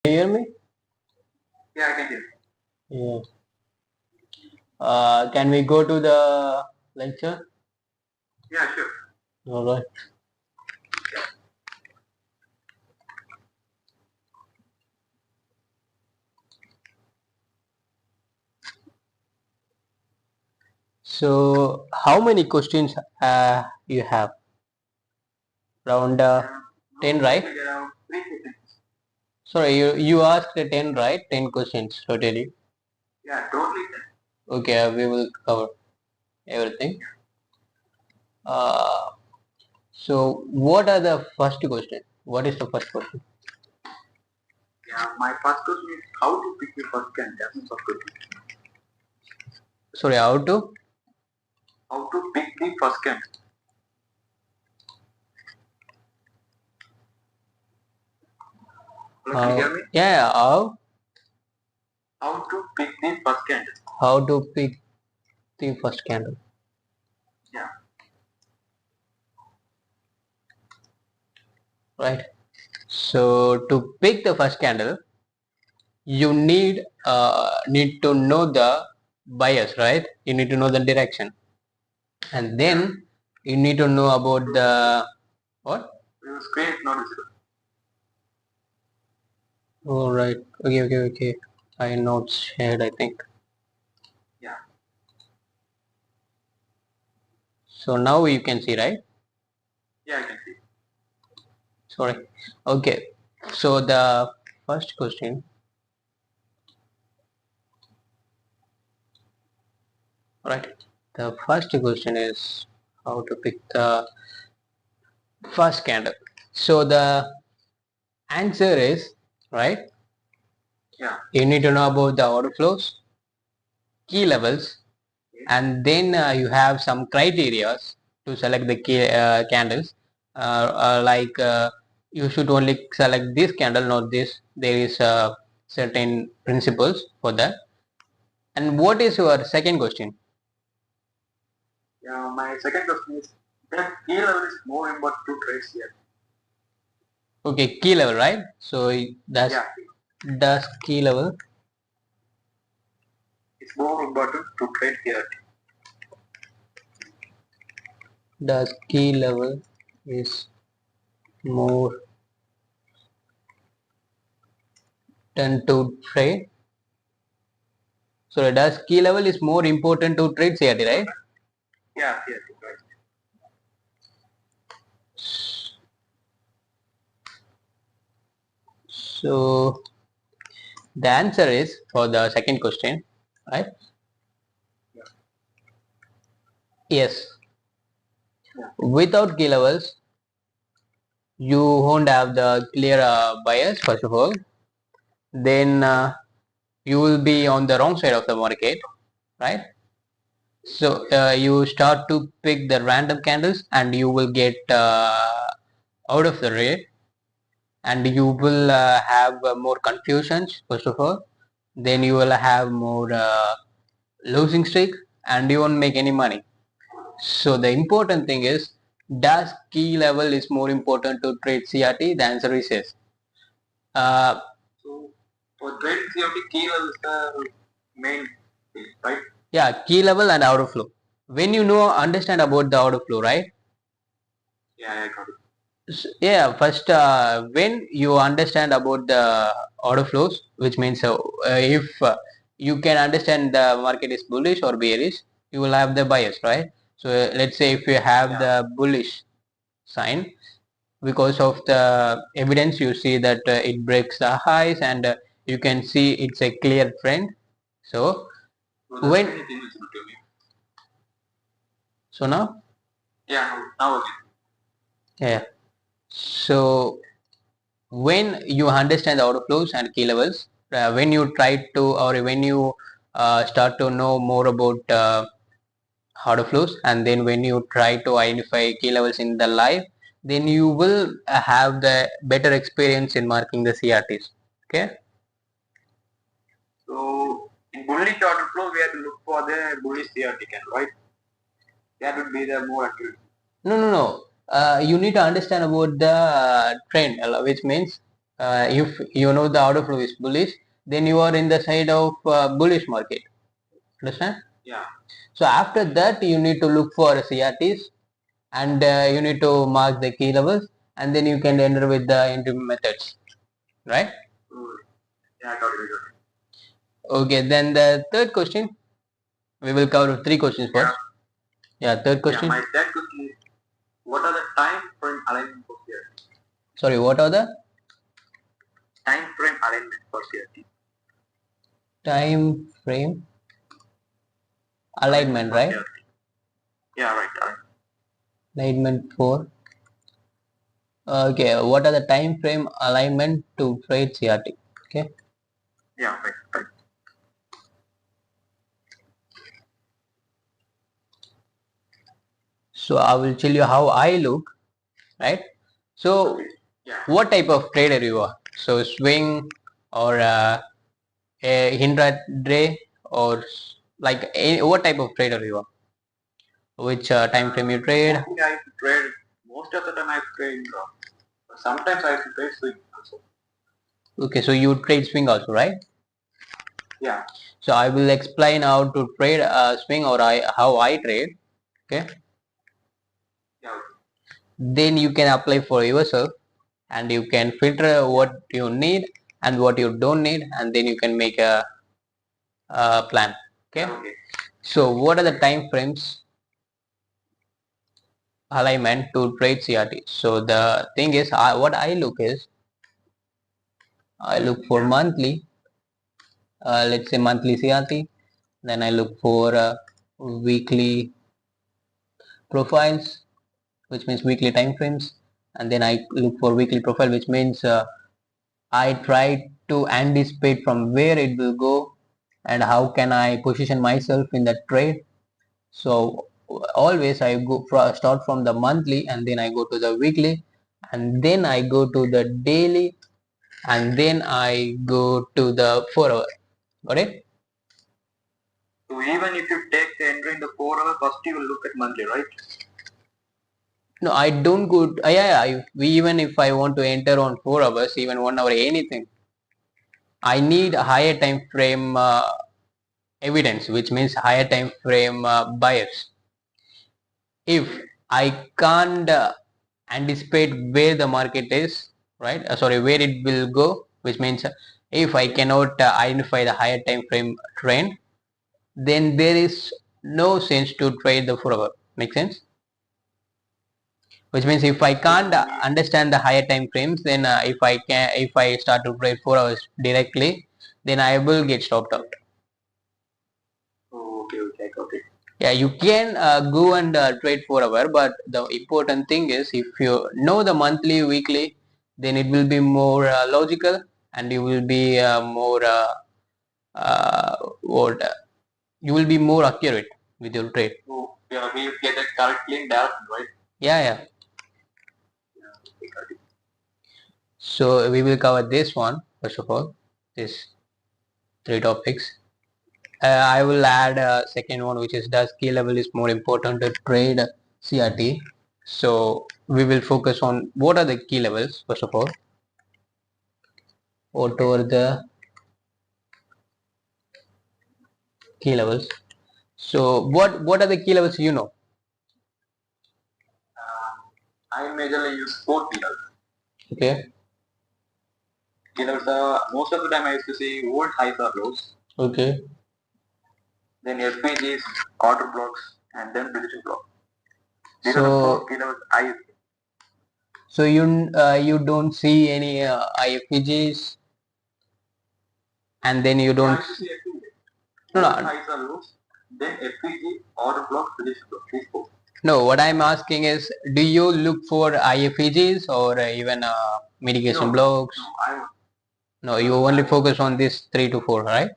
hear me? Yeah, I can hear you. Yeah. Can we go to the lecture? Yeah, sure. All right. So, how many questions you have? Around 10, right? Around 3 questions. Sorry, you asked 10, right? 10 questions totally. Yeah, totally 10. Okay, we will cover everything. Uh, so, what are the first question? What is the first question? Yeah, my first question is how to pick the first can. That's my first question. Sorry, how to? How to pick the first can. Hello, can you hear me? Yeah, How to pick the first can. how to pick the first candle. Yeah. Right. So to pick the first candle, you need to know the bias, right? You need to know the direction, and then you need to know about the what? The screen is not visible. All right. Okay. I not shared, I think. Yeah. So now you can see, right? Yeah, I can see. Sorry. Okay. So the first question. Right. The first question is how to pick the first candle. So the answer is right. Yeah. You need to know about the order flows, key levels, and then you have some criteria to select the key candles. Like you should only select this candle, not this. There is certain principles for that. And what is your second question? Yeah, my second question is that key level is more important to trace here. Okay, key level, right? So that's Yeah. does key level. It's more important to trade here. Does key level is more than to trade. So does key level is more important to trade CRT, right? Yeah, yes, right. So the answer is for the second question, right? Yeah. Yes. Yeah. Without key levels, you won't have the clear bias first of all. Then you will be on the wrong side of the market, right? So you start to pick the random candles and you will get out of the rate, and you will have more confusions first of all. Then you will have more losing streak and you won't make any money. So the important thing is, does key level is more important to trade CRT? The answer is yes. So for trade CRT, key level is the main thing, right? Yeah, key level and order flow. When you know understand about the order flow, right? Yeah, I got it. Yeah, first when you understand about the order flows, which means if you can understand the market is bullish or bearish, you will have the bias, right? So let's say if you have the bullish sign, because of the evidence you see that it breaks the highs, and you can see it's a clear trend. So when so now Yeah, now okay. yeah, so when you understand the order flows and key levels, when you try to, or when you start to know more about order flows, and then when you try to identify key levels in the live, then you will have the better experience in marking the CRTs. Okay. So in bullish order flow, we have to look for the bullish CRT candle, right? That would be the more accurate. No. You need to understand about the trend, which means if you know the order flow is bullish, then you are in the side of bullish market. Understand? Yeah. So after that, you need to look for CRTs, and you need to mark the key levels, and then you can enter with the entry methods, right? Yeah, I got it. Okay, then the third question, we will cover three questions first. Yeah, third question. Yeah, my third question is, what are the time frame alignment for CRT? Sorry, what are the Time frame alignment for CRT? time frame alignment, right? CRT. Yeah, right. Alignment for. Okay, what are the time frame alignment to trade CRT? Okay. Yeah, right. So I will tell you how I look, right? So Yeah. what type of trader you are? So swing or a intraday, or like what type of trader you are? Which time frame you trade? Mostly I trade. Most of the time I trade. Sometimes I trade swing also. Okay, so you trade swing also, right? Yeah. So I will explain how to trade swing, or how I trade. Okay. Yeah. Then you can apply for yourself, and you can filter what you need and what you don't need, and then you can make a plan. Okay. Okay. So what are the time frames alignment to trade CRT? So the thing is, what I look is, I look for monthly, let's say monthly CRT. Then I look for weekly profiles, which means weekly time frames, and then I look for weekly profile, which means I try to anticipate from where it will go and how can I position myself in that trade. So always I start from the monthly, and then I go to the weekly, and then I go to the daily, and then I go to the 4 hour. Got it? So even if you take the entry in the 4 hour, first you will look at monthly, right? No, I don't go. Even if I want to enter on 4 hours, even 1 hour, anything, I need a higher time frame evidence, which means higher time frame buyers. If I can't anticipate where the market is, right? Sorry, where it will go, which means if I cannot identify the higher time frame trend, then there is no sense to trade the 4 hour. Make sense? Which means if I can't understand the higher time frames, then if I start to trade 4 hours directly, then I will get stopped out. Oh, okay, I got it. Yeah, you can go and trade 4 hour, but the important thing is, if you know the monthly, weekly, then it will be more logical, and you will be more what you will be more accurate with your trade. So yeah, we get it correctly in direction, right? Yeah. So we will cover this one first of all. This three topics. I will add a second one, which is, does key level is more important to trade CRT? So we will focus on what are the key levels first of all. What are the key levels? So what are the key levels you know? I majorly use 4 pillars. Okay. Pillars are, most of the time I used to see old highs or lows. Okay. Then FPGs, order blocks, and then prediction block. These are the So 4 pillars I use. so you don't see any IFPGs, and then you I don't. used to see FPG. No, Old no. highs or lows, then FPG, order block, prediction block. These 4. No, what I'm asking is, do you look for IFPGs or even mitigation blocks? No, you only focus on this 3 to 4, right?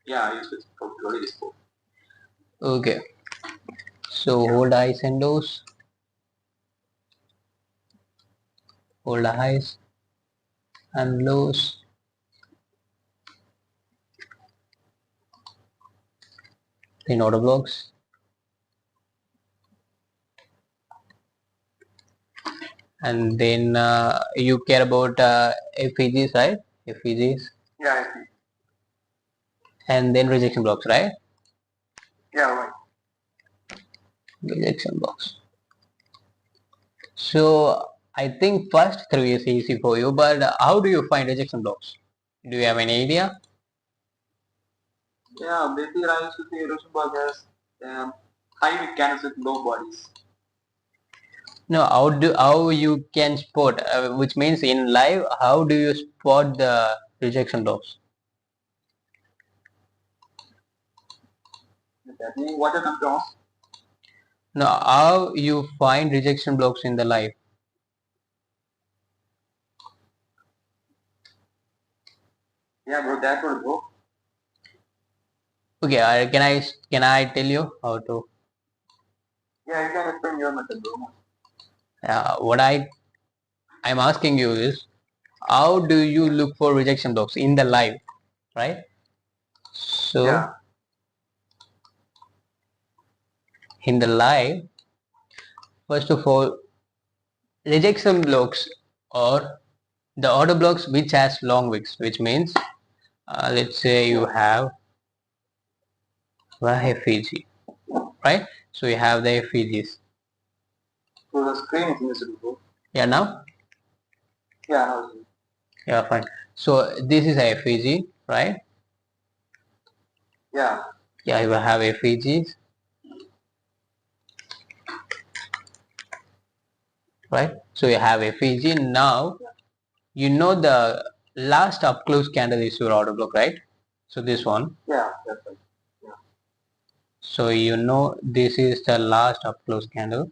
Yeah, I used to only these 4. Okay. So hold highs and lows. Hold highs and lows. Then order blocks. and then you care about FEGs, right? FEGs. Yeah, I see. And then rejection blocks, right? Yeah, right. Rejection blocks. So I think first three is easy for you, but how do you find rejection blocks? Do you have any idea? Yeah, basically I used to see erosion block as high with cannons with low bodies. No, how you can spot, which means in live, how do you spot the rejection blocks? That means what are the terms? No, how you find rejection blocks in the live? Yeah, bro, that would go. Okay, can I tell you how to? Yeah, you can explain your method, bro. What I'm asking you is, how do you look for rejection blocks in the live, right? So Yeah. in the live, first of all, rejection blocks or the order blocks which has long wicks, which means let's say you have a FEG, right? So you have the FEGs. So the screen is invisible, bro. Yeah, now? Yeah, now it's Yeah, fine. So this is a FEG, right? yeah. Yeah, you will have FEGs, right? So you have FEG. Now you know the last up close candle is your order block, right? So this one. Yeah, that's right. Yeah. So you know this is the last up close candle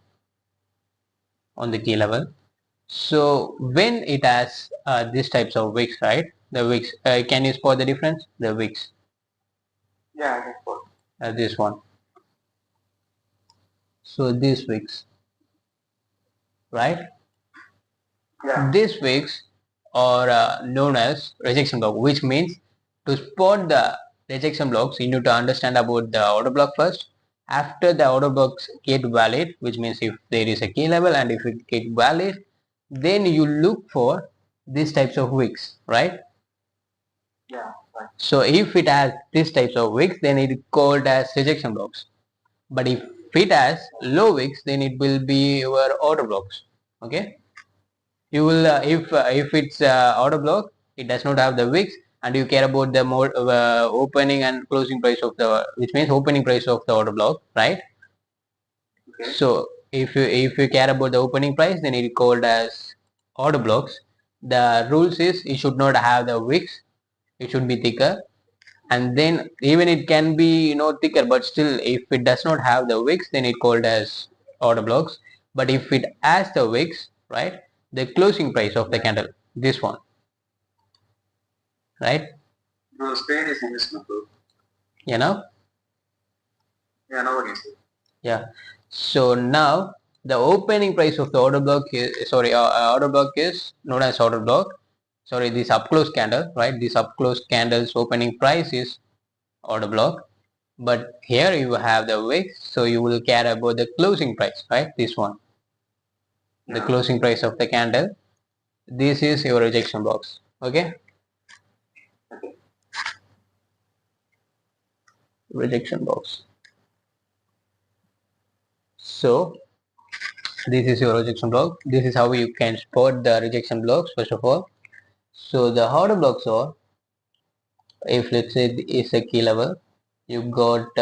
on the key level. So when it has these types of wicks, right? The wicks, can you spot the difference? The wicks, Yeah, I can spot. this one. So these wicks, right? Yeah. These wicks are known as rejection block, which means to spot the rejection blocks, you need to understand about the order block first. After the order blocks get valid, which means if there is a key level and if it get valid, then you look for these types of wicks, right? Yeah, right. So if it has these types of wicks, then it is called as rejection blocks. But if it has low wicks, then it will be your order blocks. Okay. You will if it's order block, it does not have the wicks, and you care about the more opening and closing price of the, which means opening price of the order block, right? Okay. So if you care about the opening price, then it is called as order blocks. The rules is it should not have the wicks, it should be thicker, and then even it can be thicker, but still if it does not have the wicks, then it called as order blocks. But if it has the wicks, right, the closing price of the candle, this one, right? Bro, screen is invisible, bro. you know Yeah, now I can see. yeah. So now the opening price of the order block is, sorry, order block is known as order block, sorry, this up close candle, right? This up close candle's opening price is order block. But here you have the wick, so you will care about the closing price, right? This one, the Yeah. closing price of the candle. This is your rejection box. Okay, Okay. rejection box. So this is your rejection block. This is how you can spot the rejection blocks first of all. So the order blocks are, if let's say it's a key level, you got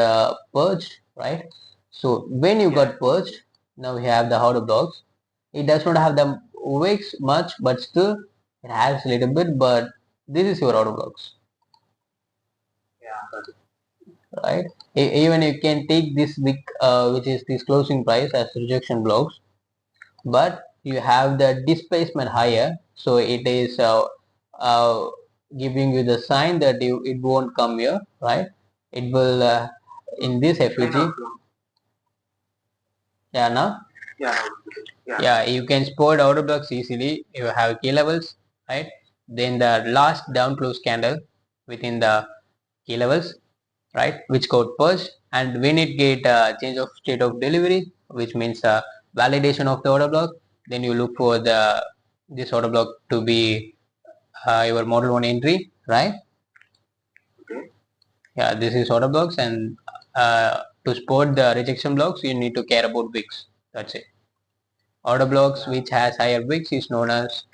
purged, right? So when you got purged, now we have the order blocks. It does not have the wicks much, but still it has a little bit, but this is your order blocks, Yeah, got it. right? Even you can take this wick, which is this closing price, as rejection blocks, but you have the displacement higher, so it is uh, giving you the sign that it won't come here, right? It will in this FEG. Yeah, now Yeah, yeah. yeah, you can spot order blocks easily. You have key levels, right? Then the last down close candle within the key levels, right, which got purged, and when it get change of state of delivery, which means validation of the order block, then you look for this order block to be your model 1 entry, right? Okay. Yeah, this is order blocks, and to support the rejection blocks you need to care about wicks. That's it. Order blocks which has higher wicks is known as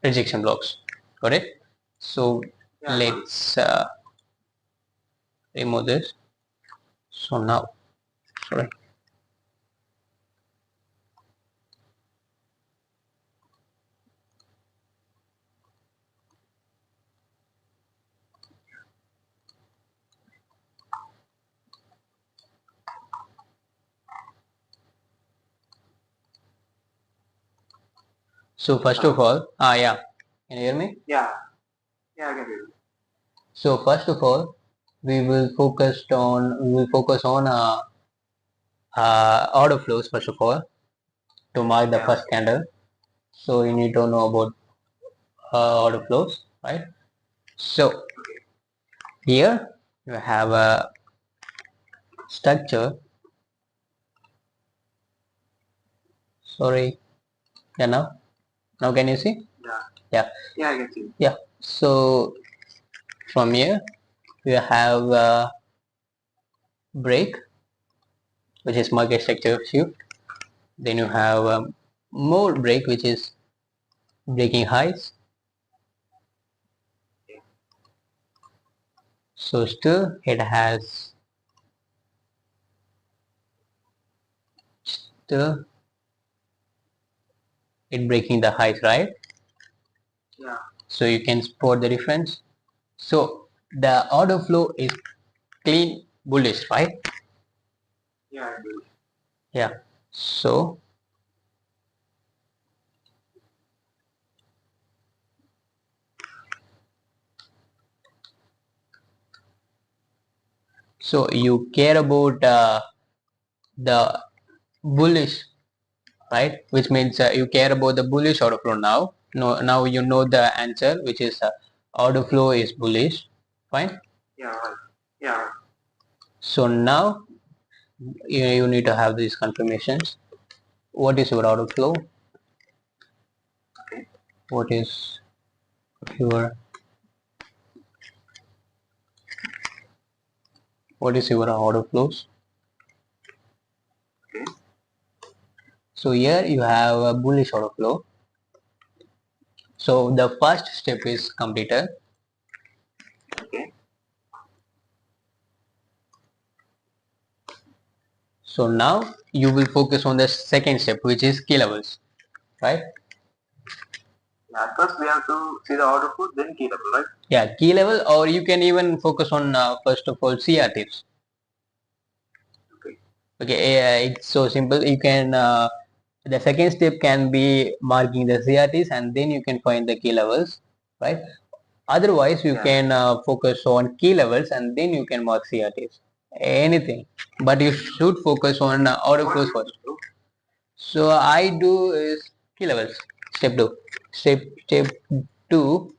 rejection blocks. Got it? So let's remove this. So now, sorry. So first of all, yeah, can you hear me? Yeah, I can hear you. So first of all, we will focus on order flows first of all to mark the first candle. So you need to know about order flows, right? So here you have a structure. Sorry, yeah, now can you see? Yeah, I can see. yeah. So from here you have a break, which is market structure shift. Then you have more break, which is breaking highs. So still it has still it breaking the highs, right? Yeah. So you can spot the difference. So the order flow is clean bullish, right? Yeah, I do. Yeah. So you care about the bullish, right? Which means you care about the bullish order flow now. No, now you know the answer, which is order flow is bullish. Fine. Yeah, yeah. So now you need to have these confirmations. What is your order flow? Okay. What is your order flows? Okay. So here you have a bullish order flow. So the first step is completed. Okay. So now you will focus on the second step, which is key levels, right? Yeah, first we have to see the order flow, then key level, right? Yeah, key level, or you can even focus on first of all CRTs. Okay. Okay, it's so simple. You can the second step can be marking the CRTs, and then you can find the key levels, right? Otherwise, you can focus on key levels and then you can mark CRTs. Anything, but you should focus on order flows first. So I do is key levels. Step two. Step two.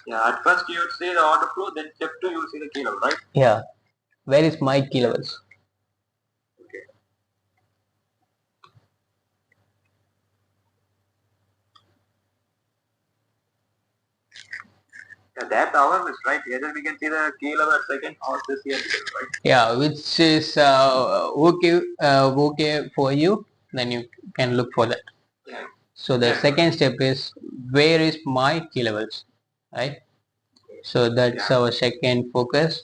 Yeah, at first you would see the order flow, then step 2 you will see the key level, right? Yeah. Where is my key levels? Okay. Yeah, that's our list, right? Either we can see the key level at second or this here, right? Yeah, which is okay for you. Then you can look for that. Yeah. So the second step is where is my key levels, right? So that's our second focus.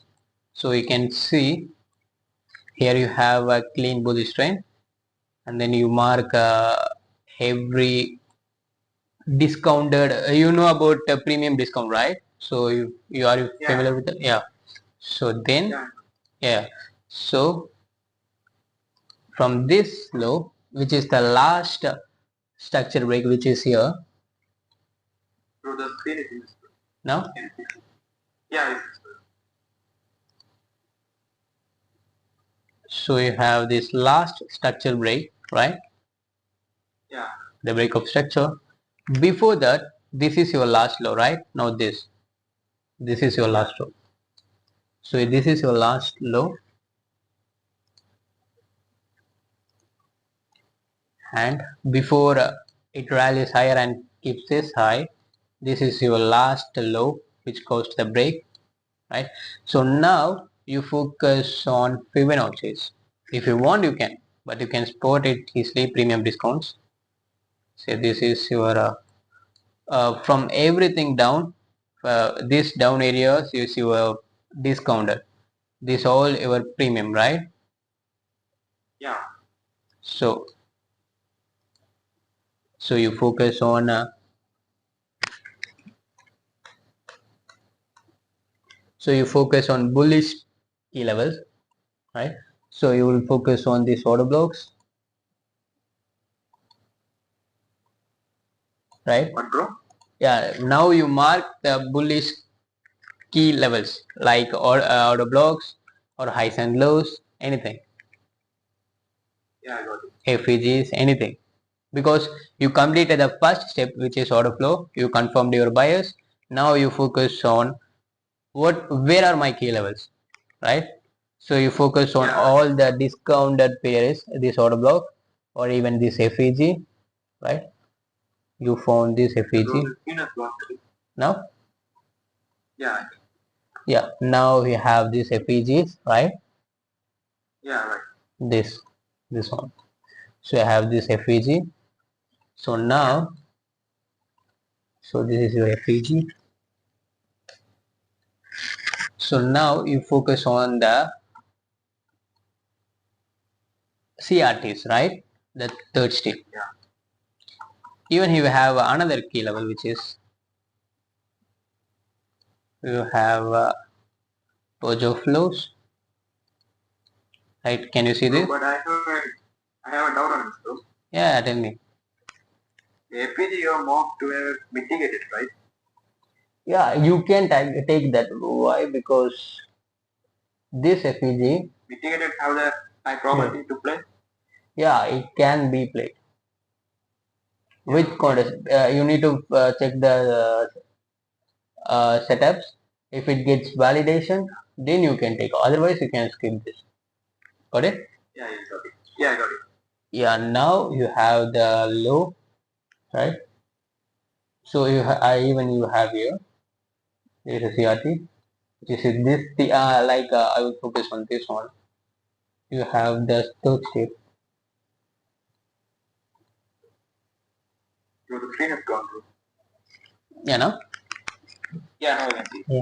So you can see here you have a clean bullish trend, and then you mark every discounted. You know about premium discount, right? So you are familiar with it? Yeah. So then yeah. So from this low, which is the last structure break, which is here. So the screen is invisible. Now. Yeah. So you have this last structure break, right? Yeah. The break of structure. Before that, this is your last low, right? Now this is your last low. So this is your last low, and before it rallies higher and keeps this high, this is your last low which goes to the break, right? So now you focus on Fibonacci's. If you want, you can, but you can spot it easily, premium discounts. So this is your from everything down, this down areas is your discounted, this all your premium, right? Yeah. So you focus on bullish key levels, right? So you will focus on these order blocks, right? What, bro? Yeah, now you mark the bullish key levels like order blocks or highs and lows, anything. Yeah, I got it. FEGs, anything. Because you completed the first step, which is order flow, you confirmed your buyers. Now you focus on where are my key levels, right? So you focus on all the discounted pairs, this order block or even this FEG, right? You found this FEG. Now? Yeah, now we have these FEGs, right? Yeah, right. This one. So I have this FEG. So now, so this is your FEG. So now you focus on the CRTs, right? The third step. Yeah. Even you have another key level, which is you have Dojo flows, right? Can you see this? But I have a doubt on this, bro. Yeah, tell me. The FPG you are marked to have mitigated, right? Yeah, you can take that. Why? Because this FPG mitigated have the high probability to play. Yeah, it can be played. With contest, you need to check the setups. If it gets validation, then you can take. Otherwise, you can skip this. Got it? Yeah, I got it. Yeah, I got it. Yeah, now you have the low, right? So even you have here. This is CRT. This is this the I will focus on this one. You have the third step. So the screen is gone through. Yeah, no? Yeah, now I can see. Yeah.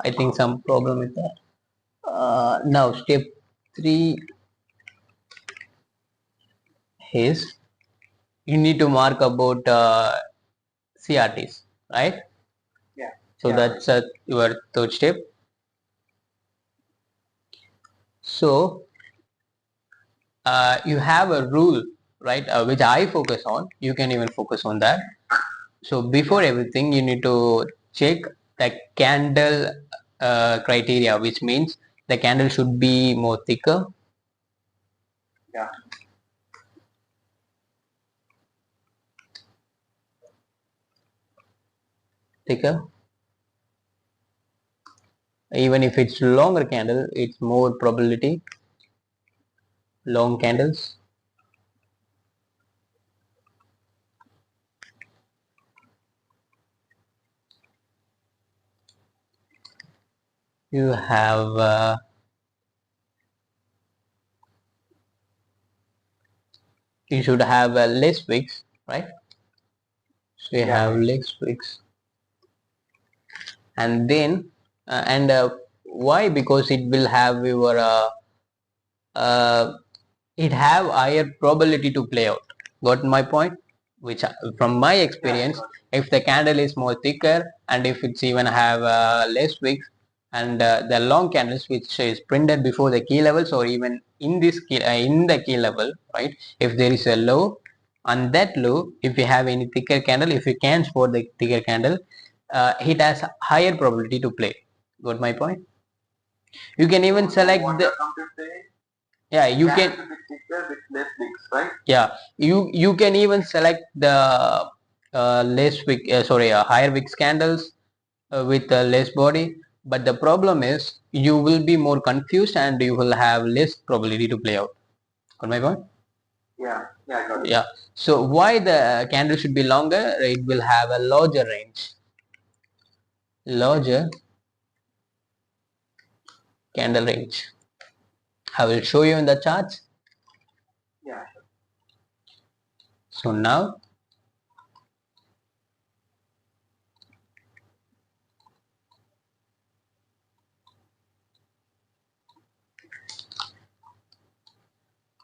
I think some problem with that. Now step 3 is you need to mark about CRTs, right? Yeah. So yeah, that's your third step. So you have a rule, right? Which I focus on. You can even focus on that. So before everything, you need to check the candle criteria, which means the candle should be more thicker. Yeah. Thicker. Even if it's longer candle, it's more probability. Long candles. You have you should have less wicks, right? So you have less wicks, and then why? Because it will have your it have higher probability to play out. Got my point? Which from my experience, if the candle is more thicker and if it's even have less wicks and the long candles which is printed before the key levels or even in this key, in the key level, right? If there is a low, on that low, if you have any thicker candle, if you can spot the thicker candle, it has higher probability to play. Got my point? You can even select the yeah, you can right? Yeah, you can even select the less wick higher wick candles with less body, but the problem is you will be more confused and you will have less probability to play out. Got my point? Yeah. Yeah, I got it. Yeah. So why the candle should be longer? It will have a larger range. Larger candle range. I will show you in the charts. Yeah, sure.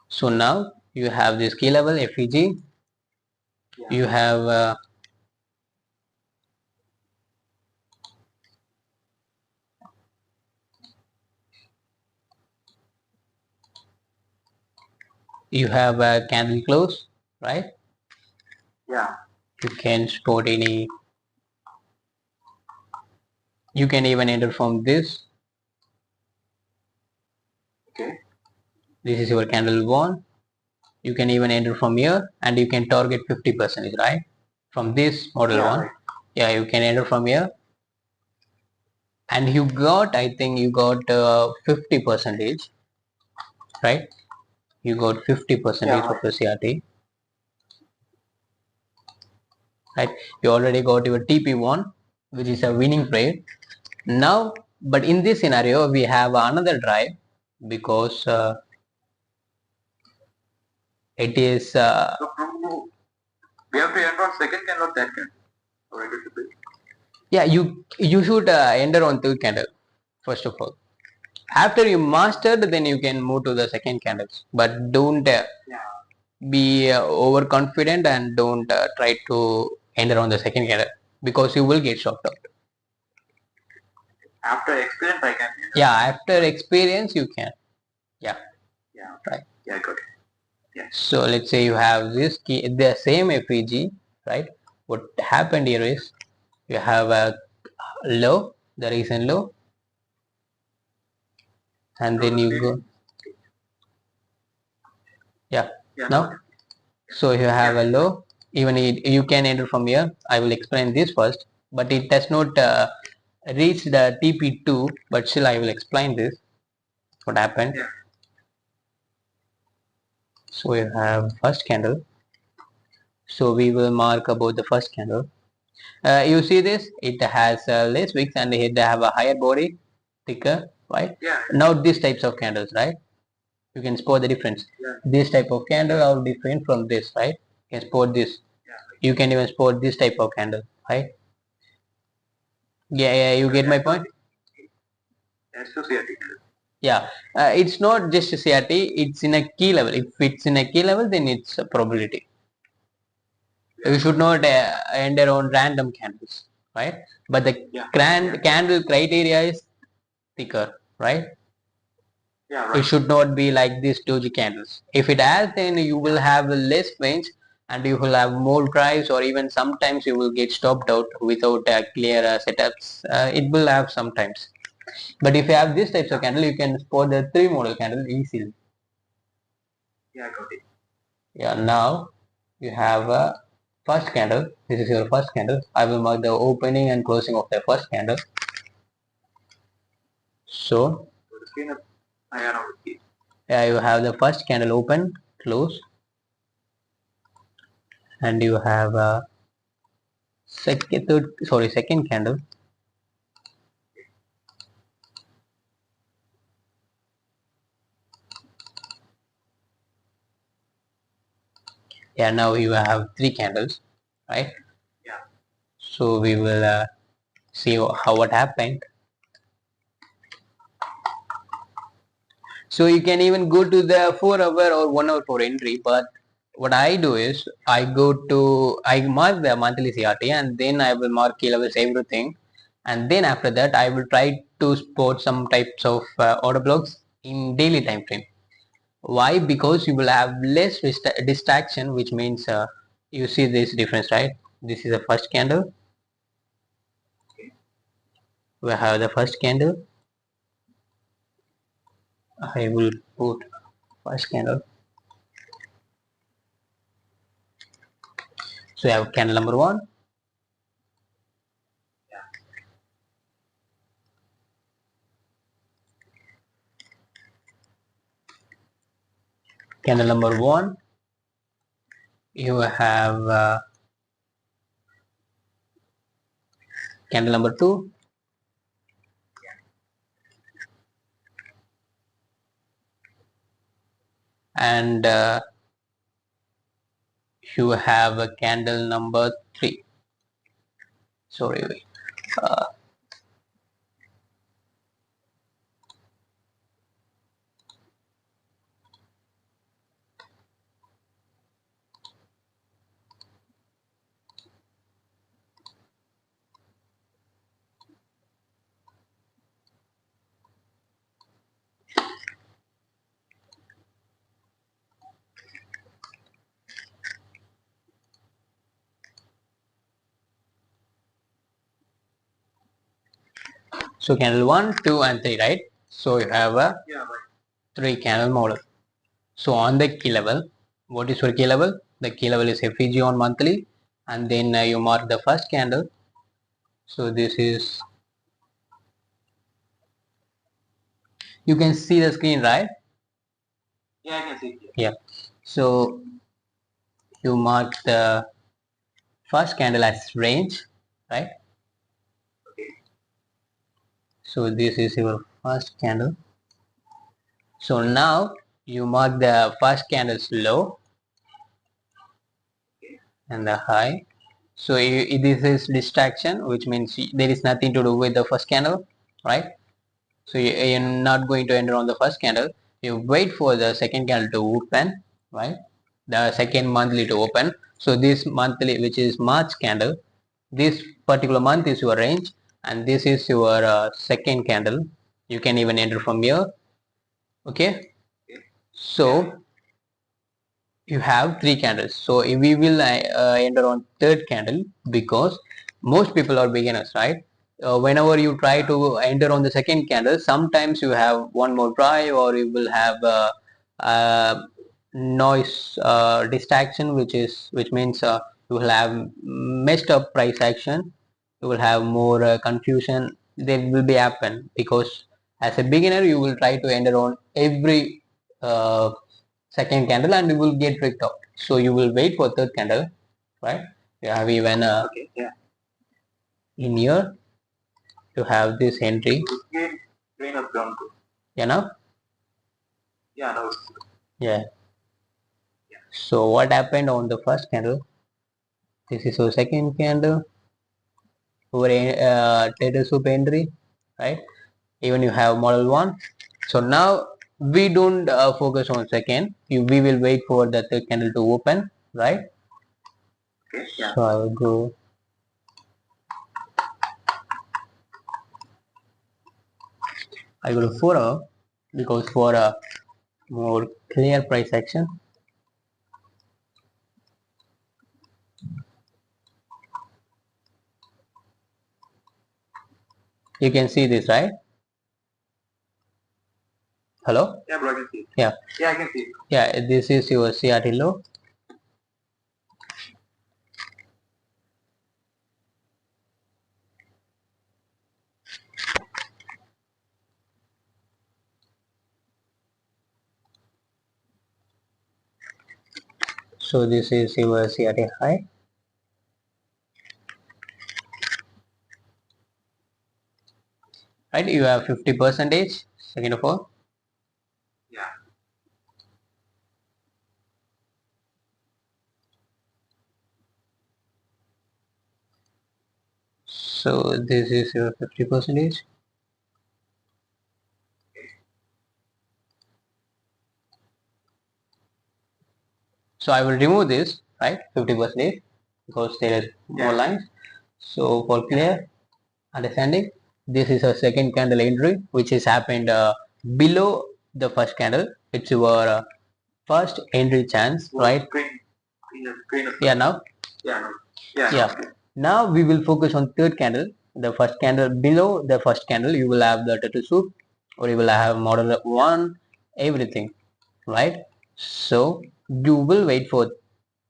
So now you have this key level FEG. Yeah. You have a candle close, right? Yeah. You can spot any. You can even enter from this. Okay. This is your candle one. You can even enter from here, and you can target 50%, right? From this model Yeah, one. right. Yeah, you can enter from here, and you got, I think you got 50%, right? You got 50% Yeah, of right. the CRT, right? You already got your TP1, which is a winning trade. Now, but in this scenario, we have another drive because it is So we have to enter on second candle or third candle. Or it should be. yeah, you should enter on third candle first of all. After you mastered, then you can move to the second candles, but don't Yeah. be overconfident and don't try to enter on the second candle because you will get shocked out. After experience, I can. Yeah, after experience you can. Yeah, Yeah. right. Yeah, I got it. Yeah. So let's say you have this key, the same FEG, right? What happened here is you have a low, the recent low, and then you go, yeah, Yeah. now. So you have a low, even you can enter from here. I will explain this first, but it does not reach the TP2, but still I will explain this, what happened. Yeah. So you have first candle. So we will mark about the first candle. You see this, it has less wicks and it have a higher body, thicker, right? Yeah. Now these types of candles, right? You can spot the difference. Yeah. This type of candle are different from this, right? You can spot this. Yeah. You can even spot this type of candle, right? Yeah, you get my point? Associated. Yeah, it's not just a CRT, it's in a key level. If it's in a key level, then it's a probability. You should not enter on random candles, right? But the candle criteria is thicker, right? Yeah, right. It should not be like these doji candles. If it has, then you will have less range and you will have more drives, or even sometimes you will get stopped out without clear setups. It will have sometimes. But if you have this types of candle, you can spot the three model candle easily. Yeah, I got it. Yeah, now you have a first candle. This is your first candle. I will mark the opening and closing of the first candle. So the screen of iron of the key. yeah, you have the first candle open, close, and you have a second candle. Yeah, now you have three candles, right? Yeah. So we will see how what happened. So you can even go to the 4 hour or 1 hour for entry, but what I do is I mark the monthly CRT and then I will mark key levels everything, and then after that I will try to spot some types of order blocks in daily time frame. Why? Because you will have less distraction, which means you see this difference, right? This is the first candle. We have the first candle. I will put first candle. So you have candle number one. Candle number one. you have candle number 2, and you have a candle number 3. Sorry, wait. So candle 1, 2 and 3, right? So you have a 3 candle model. So on the key level, what is your key level? The key level is FEG on monthly, and then you mark the first candle. So this is, you can see the screen, right? Yeah, I can see it. Yeah. So you mark the first candle as range, right? Okay. So this is your first candle. So now you mark the first candle's low and the high. So this is distraction, which means there is nothing to do with the first candle, right? So you're not going to enter on the first candle. You wait for the second candle to open, right? The second monthly to open. So this monthly, which is March candle, this particular month is your range, and this is your second candle. You can even enter from here. Okay. So you have 3 candles. So we will enter on third candle, because most people are beginners, right? Whenever you try to enter on the second candle, sometimes you have one more try, or you will have noise distraction, which means you will have messed up price action. You will have more confusion. There will be happen, because as a beginner you will try to enter on every second candle and you will get tricked out. So you will wait for third candle, right? You have even Okay, yeah. in here you have this entry. Green of ground. You know? Yeah, no. Yeah. So what happened on the first candle? This is your second candle over data soup entry, right? Even you have model 1. So now we don't focus on second. We will wait for the third candle to open, right? Okay, yeah. So I will go. I go to 4 because for a more clear price action. You can see this, right? Hello? Yeah, bro, I can see it. Yeah. Yeah, I can see it. Yeah, this is your CRT low. So this is your CRT high. Right? You have 50 percentage, second of all. Yeah. So this is your 50 percentage. So I will remove this, right? 50 percentage, because there is more lines. So for clear understanding, this is a second candle entry which has happened below the first candle. It's your first entry chance, right? Yeah, now. Yeah, no. Yeah. Yeah. Now we will focus on third candle. The first candle, below the first candle, you will have the turtle soup, or you will have model 1, everything, right? So you will wait for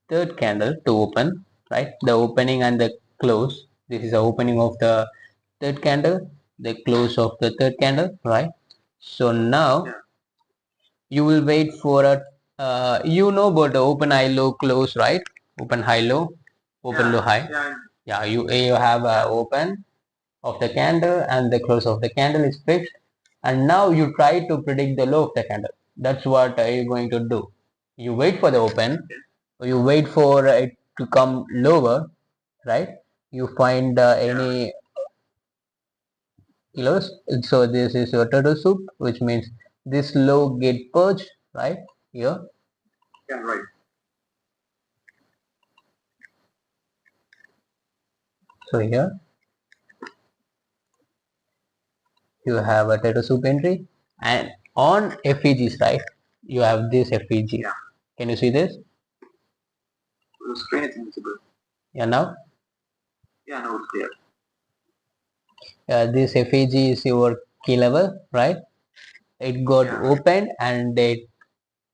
third candle to open, right? The opening and the close. This is the opening of the third candle, the close of the third candle, right? So now you will wait for a you know about the open, high, low, close, right? open high low, open low high. You have open of the candle and the close of the candle is fixed, and now you try to predict the low of the candle. That's what you're going to do. You wait for the open, you wait for it to come lower, right? You find any kilos. So this is your turtle soup, which means this low get purged, right? Here. Yeah, right. So here you have a turtle soup entry, and on FEGs, right? You have this FEG. Yeah. Can you see this? The screen is invisible. Yeah, now? Yeah, now it's clear. This FEG is your key level, right? It got opened and it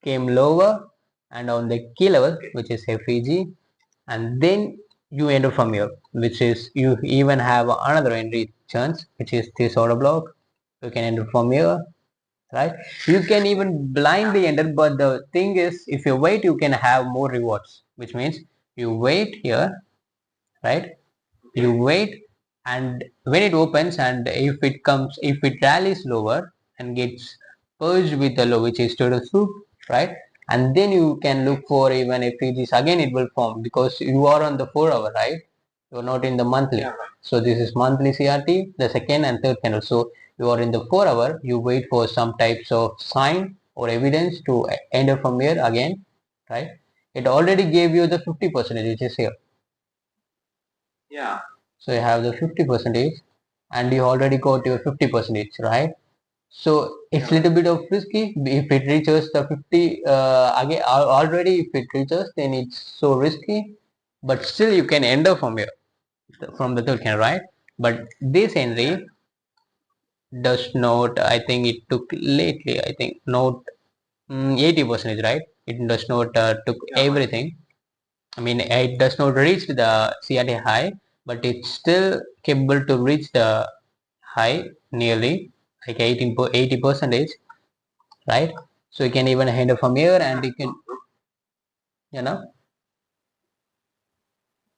came lower, and on the key level, which is FEG, and then you enter from here, which is you even have another entry chance, which is this order block. You can enter from here, right? You can even blindly enter, but the thing is, if you wait, you can have more rewards, which means you wait here, right? You wait, and when it opens, and if it rallies lower and gets purged with the low, which is total soup, right? And then you can look for even if it is again it will form, because you are on the 4 hour, right? You're not in the monthly. Yeah, right. So this is monthly CRT, the second and third candle. So you are in the 4 hour, you wait for some types of sign or evidence to enter from here again, right? It already gave you the 50%, which is here. Yeah. So you have the 50%, and you already got your 50%, right? So it's a little bit of risky. If it reaches the 50 again already, if it reaches, then it's so risky. But still, you can enter from here, from the third candle, right? But this entry does not. I think it took lately. I think not 80%, right? It does not took everything. I mean, it does not reach the CRT high, but it's still capable to reach the high nearly like 80%, right? So you can even handle from here, and you can, you know,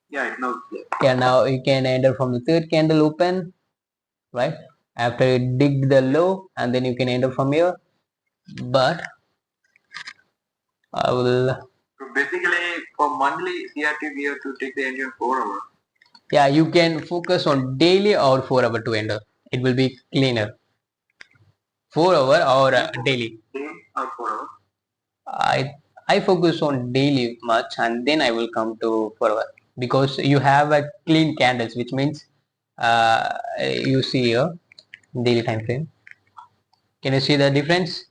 Yeah, it knows. yeah, now you can enter from the third candle open, right? After you dig the low, and then you can enter from here. But I will, So basically, for monthly CRT, we have to take the engine 4 hours. yeah, you can focus on daily or 4 hour to enter. It will be cleaner. 4 hour or daily. Day or 4 hours. I focus on daily much, and then I will come to 4 hour, because you have a clean candles, which means you see here daily time frame. Can you see the difference?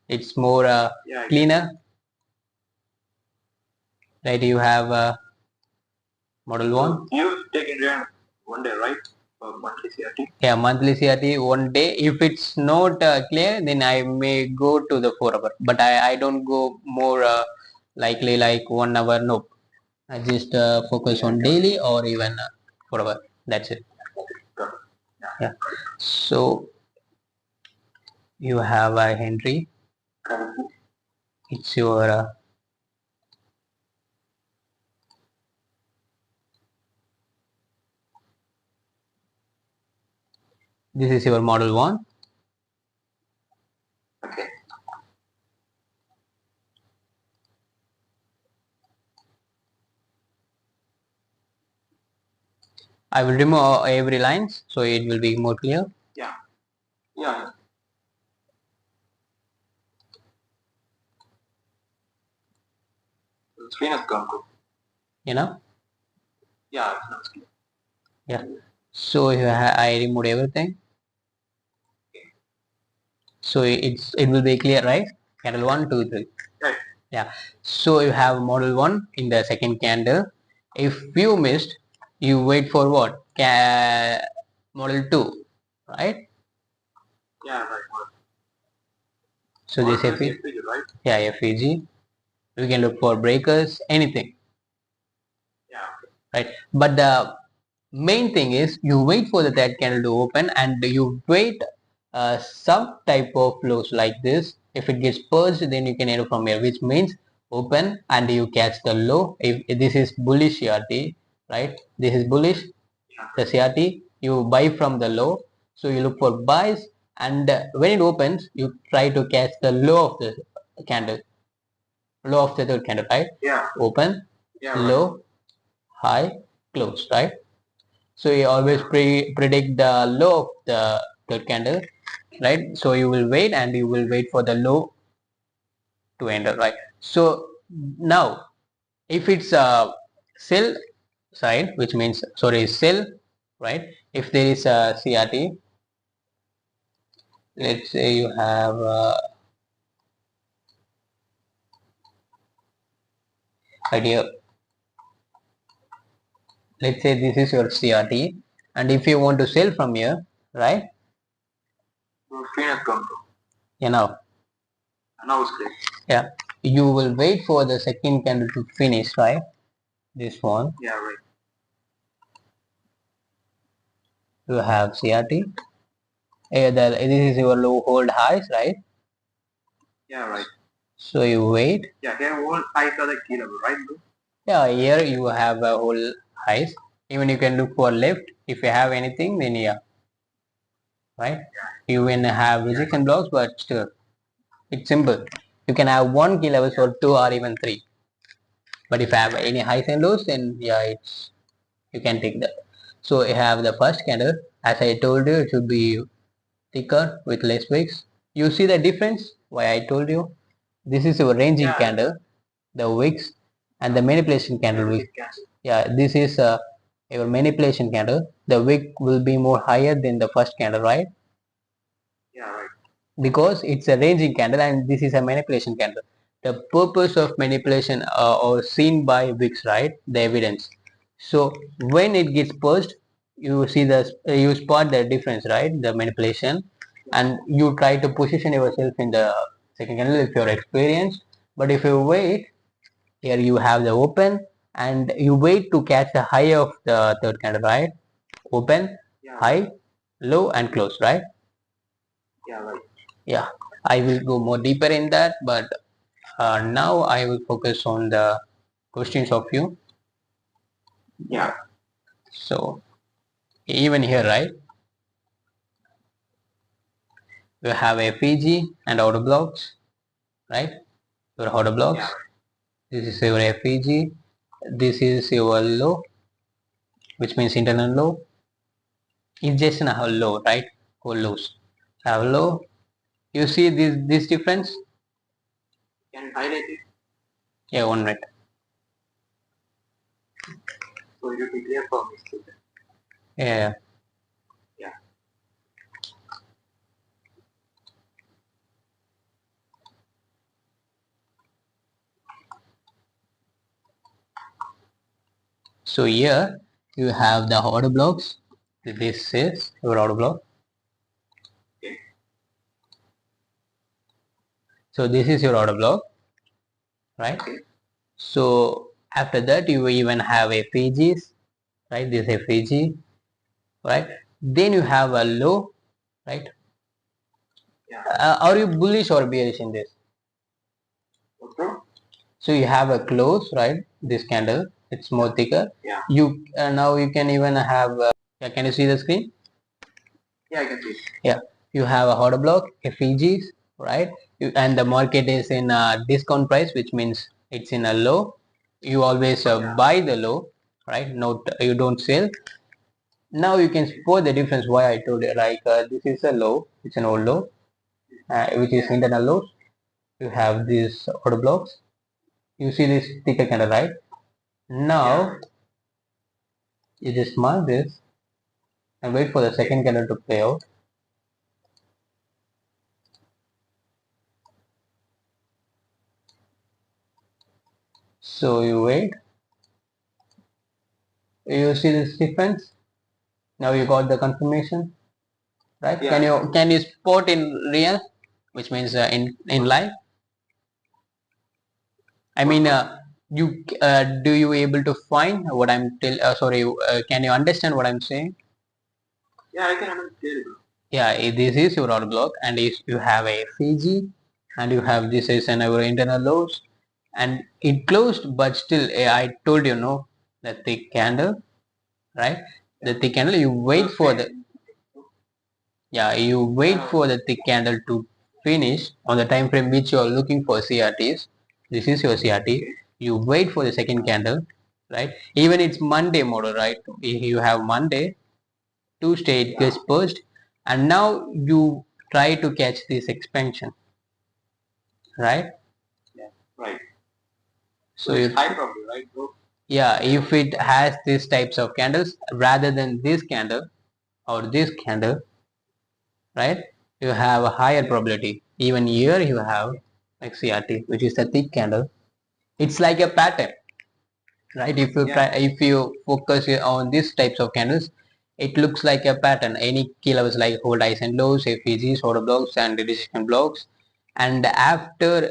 It's more cleaner, right? You have model one. You take engine one day, right? For monthly CRT. Yeah, monthly CRT one day. If it's not clear, then I may go to the 4 hour, but I don't go more likely like 1 hour. No, I just focus on daily or even 4 hour. That's it. Yeah. So you have a Henry. It's your this is your model one. Okay. I will remove every lines, so it will be more clear. Yeah. Yeah. The screen has gone good. You know. Yeah, it's not clear. Yeah. So I removed everything. So it will be clear, right? Candle 1, 2, 3. Right. Yeah. So you have model 1 in the second candle. If you missed, you wait for what? Model 2, right? Yeah, right. So this FEG, right? yeah, FEG. We can look for breakers, anything. Yeah. Right. But the main thing is you wait for the third candle to open, and you wait some type of lows like this. If it gets purged, then you can enter from here, which means open and you catch the low. If this is bullish CRT, right? This is bullish, the CRT, you buy from the low. So you look for buys, and when it opens, you try to catch the low of the candle, low of the third candle, right? Yeah. Open, Yeah. low, high, close, right? So you always predict the low of the third candle, right? So you will wait and you will wait for the low to enter, right? So now if it's a sell side, which means sorry sell, right? If there is a CRT, let's say you have idea, let's say this is your CRT, and if you want to sell from here, right? You know, yeah, you will wait for the second candle to finish, right? This one. Yeah, right. You have CRT. This is your low hold highs, right? Yeah, right. So you wait. Yeah, here all highs are the key level, right? Yeah, here you have a whole highs. Even you can look for left. If you have anything, then yeah, right? You will have rejection blocks, but still, it's simple. You can have one key levels or two or even three. But if you have any highs and lows, then yeah, it's you can take that. So you have the first candle. As I told you, it should be thicker with less wicks. You see the difference? Why I told you? This is your ranging candle, the wicks, and the manipulation candle wick. Yeah, this is your manipulation candle. The wick will be more higher than the first candle, right? Yeah, right. Because it's a ranging candle and this is a manipulation candle. The purpose of manipulation or seen by wicks, right? The evidence. So when it gets purged, you see the you spot the difference, right? The manipulation, and you try to position yourself in the second candle if you're experienced. But if you wait, here you have the open and you wait to catch the high of the third candle, right? Open, high, low, and close, right? Yeah, right. Yeah, I will go more deeper in that, but now I will focus on the questions of you. Yeah. So even here, right? We have a FEG and outer blocks, right? Your outer blocks. Yeah. This is your FEG. This is your low, which means internal low. It's just a low, right? Whole lows. Have low. You see this difference? Can you highlight it? Yeah, 1 minute. So it will be clear for me. Yeah. Yeah. So here you have the order blocks. This is your order block. Okay. So this is your order block, right? Okay. So after that you even have FEGs, right? This FEG, right? Then you have a low, right? Yeah. Are you bullish or bearish in this? Okay. So you have a close, right? This candle, it's more thicker. Yeah. You now you can even have. Yeah, can you see the screen? Yeah, I can see. Yeah, you have a order block, FEGs, right? And the market is in a discount price, which means it's in a low. You always buy the low, right? Not you don't sell. Now you can spot the difference. Why I told you, like this is a low, it's an old low, which is internal lows. You have these order blocks. You see this thicker candle, right? Now you just mark this and wait for the second candle to play out. So you wait. You see this difference. Now you got the confirmation, right? Yeah. Can you spot in real, which means in live? I mean, you do you able to find what I'm tell? Sorry, can you understand what I'm saying? Yeah, I can understand. Yeah, this is your order block, and if you have a Fiji, and you have this is an our internal lows, and it closed, but still I told you, no, the thick candle, right? The thick candle, you wait for the, you wait for the thick candle to finish on the time frame which you are looking for CRTs. This is your CRT. You wait for the second candle, right? Even it's Monday model, right? If you have Monday, Tuesday it gets purged, and now you try to catch this expansion, right? Yeah, right. So it's high probably, right, bro? yeah, if it has these types of candles rather than this candle or this candle, right, you have a higher probability. Even here you have like CRT, which is a thick candle. It's like a pattern, right? If you try, if you focus on these types of candles, it looks like a pattern. Any key levels like hold highs and lows, FEGs, order blocks, and resistance blocks, and after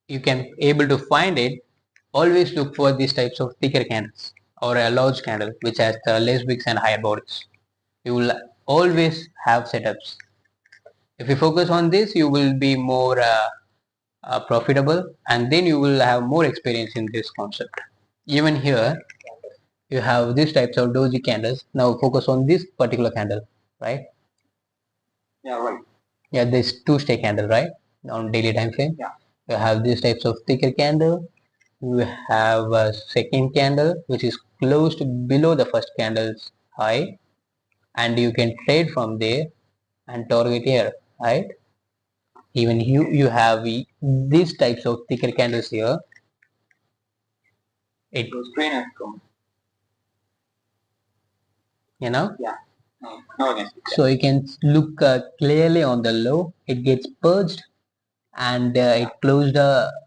you can able to find it, always look for these types of thicker candles or a large candle which has less wicks and higher bodies. You will always have setups. If you focus on this, you will be more profitable, and then you will have more experience in this concept. Even here you have these types of doji candles. Now focus on this particular candle, right? Yeah, right. Yeah, this two-stay candle, right? On daily time frame. Yeah. You have these types of thicker candle. You have a second candle which is closed below the first candle's high, and you can trade from there and target here, right? Even you have these types of thicker candles here. It So screen has come. you know Yeah. No, again. So you can look clearly on the low. It gets purged, and it closed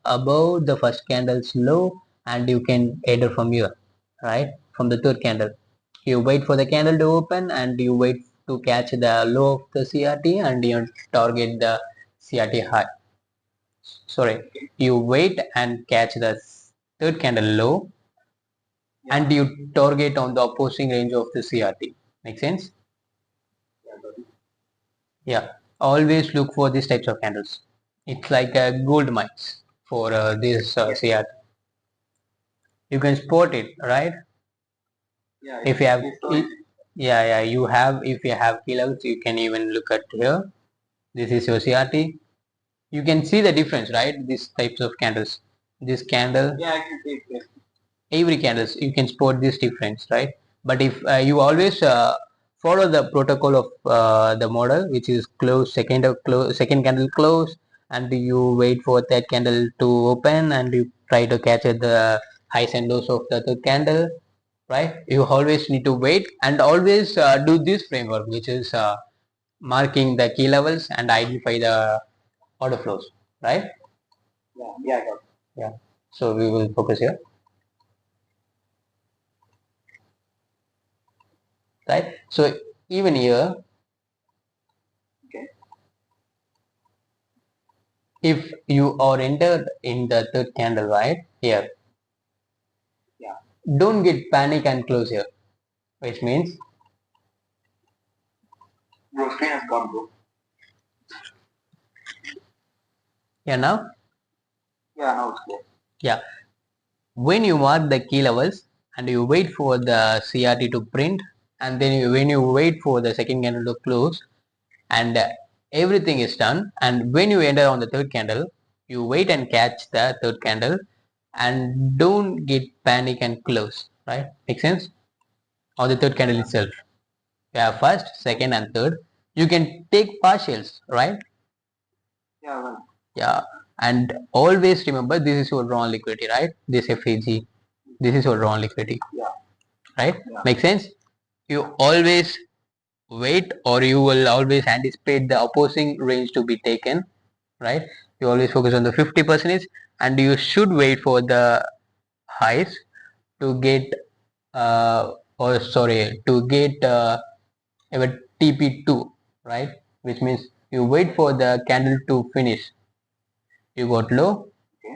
above the first candle's low, and you can enter from here, right? From the third candle, you wait for the candle to open, and you wait to catch the low of the CRT, and you target the CRT high. Sorry, you wait and catch the third candle low, and you target on the opposing range of the CRT. Make sense? Yeah, always look for these types of candles. It's like a gold mines for this CRT. You can spot it, right? Yeah. If you have, you have. If you have kilos, you can even look at here. This is your CRT. You can see the difference, right? These types of candles. This candle, Yeah, I can see it. every candles you can spot this difference, right? But if you always follow the protocol of the model, which is close second candle close, and you wait for that candle to open, and you try to catch the highs and lows of the third candle, right? You always need to wait and always do this framework, which is marking the key levels and identify the order flows, right? Yeah, I got it. Yeah, so we will focus here, right? So even here, Okay. if you are entered in the third candle, right here, Yeah. don't get panic and close here, which means Bro, screen has gone, bro. yeah, now Yeah, now it's clear. yeah, when you mark the key levels and you wait for the CRT to print, and then when you wait for the second candle to close, and everything is done, and when you enter on the third candle, you wait and catch the third candle, and don't get panic and close, right? Make sense? On the third candle itself, yeah, first, second, and third, you can take partials, right? Yeah, well. Yeah, and always remember this is your drawn liquidity, right? This FAG, this is your drawn liquidity. Yeah. Right? Yeah. Make sense? You always wait, or you will always anticipate the opposing range to be taken, right? You always focus on the 50%, and you should wait for the highs to get or sorry, to get a TP2, right? Which means you wait for the candle to finish. You got low. Okay.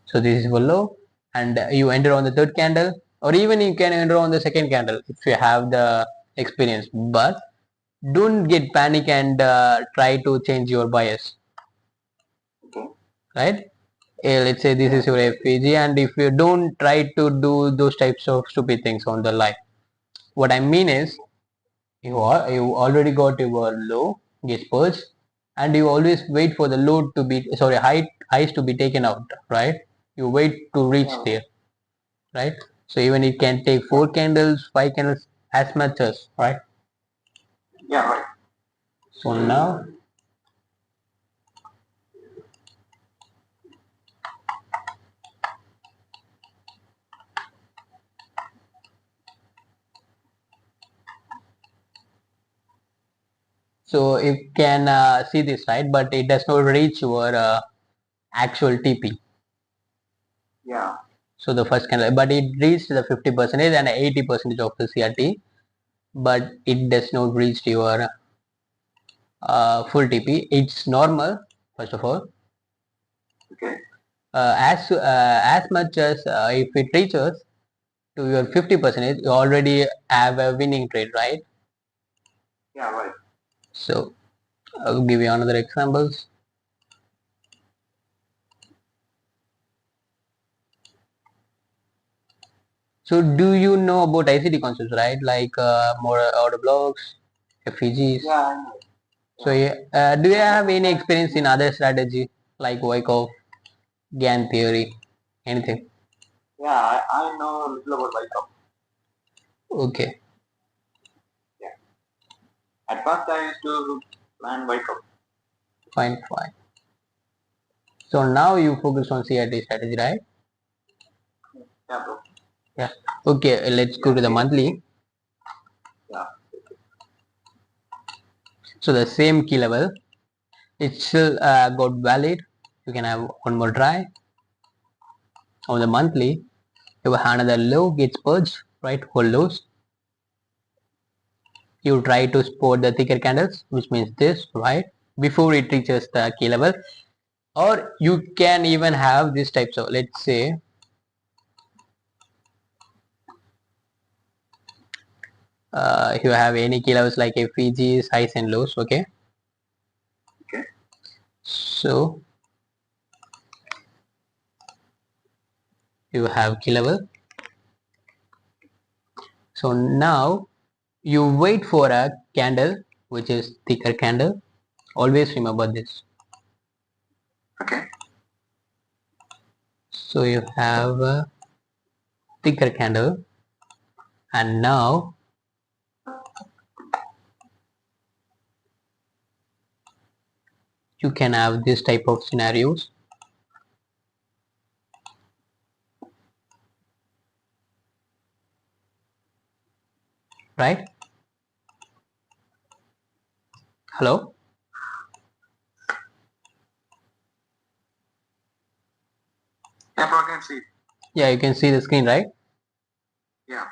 So this is for low, and you enter on the third candle, or even you can enter on the second candle if you have the experience. But don't get panic and try to change your bias. right? Let's say this is your FPG, and if you don't try to do those types of stupid things on the line, what I mean is you already got your low gauge pulse, and you always wait for the load to be highs to be taken out, right? You wait to reach there, right? So even it can take 4 candles, 5 candles, as much as, right? Yeah, right. So now so you can see this, right? But it does not reach your actual TP. Yeah. So the first candle, but it reached the 50% and 80% of the CRT, but it does not reach your full TP. It's normal, first of all. Okay. As much as if it reaches to your 50%, you already have a winning trade, right? Yeah, right. So I'll give you another examples. So do you know about ICT concepts, right? Like more order blocks, FEGs. Yeah, I know. So do you have any experience in other strategy like Wyckoff, GAN theory, anything? Yeah, I know a little about Wyckoff. Okay, Yeah. At first, I used to plan Wyckoff. fine. So now you focus on CRT strategy, right? Yeah, bro. Yeah. Okay, let's go to the monthly. Yeah. So the same key level, it's still got valid. You can have one more try. On the monthly, you have another low gets purged, right? Whole lows. You try to spot the thicker candles, which means this, right? Before it reaches the key level. Or you can even have these types of, let's say, if you have any key levels like FEGs, highs and lows, okay? Okay. So you have key level. So now you wait for a candle which is thicker candle. Always remember this. Okay. So you have a thicker candle, and now you can have this type of scenarios, right? Hello? Yeah, bro, I can see. Yeah, you can see the screen, right? Yeah.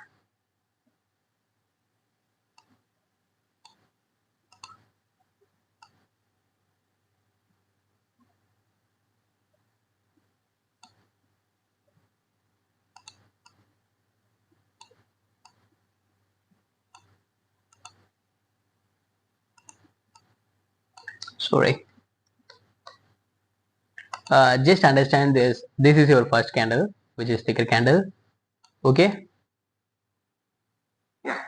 Sorry. Just understand this. This is your first candle, which is thicker candle. Okay? Yeah.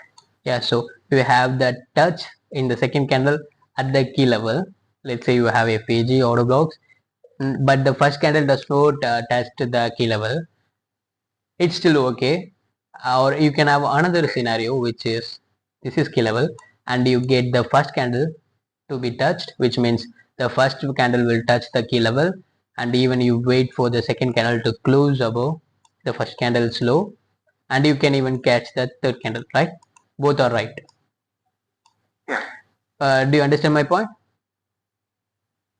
Yeah, so you have the touch in the second candle at the key level. Let's say you have a FEG order blocks, but the first candle does not touch to the key level. It's still okay. Or you can have another scenario, which is this is key level, and you get the first candle to be touched, which means the first candle will touch the key level, and even you wait for the second candle to close above the first candle's low, and you can even catch the third candle, right? Both are right. Yeah. Do you understand my point?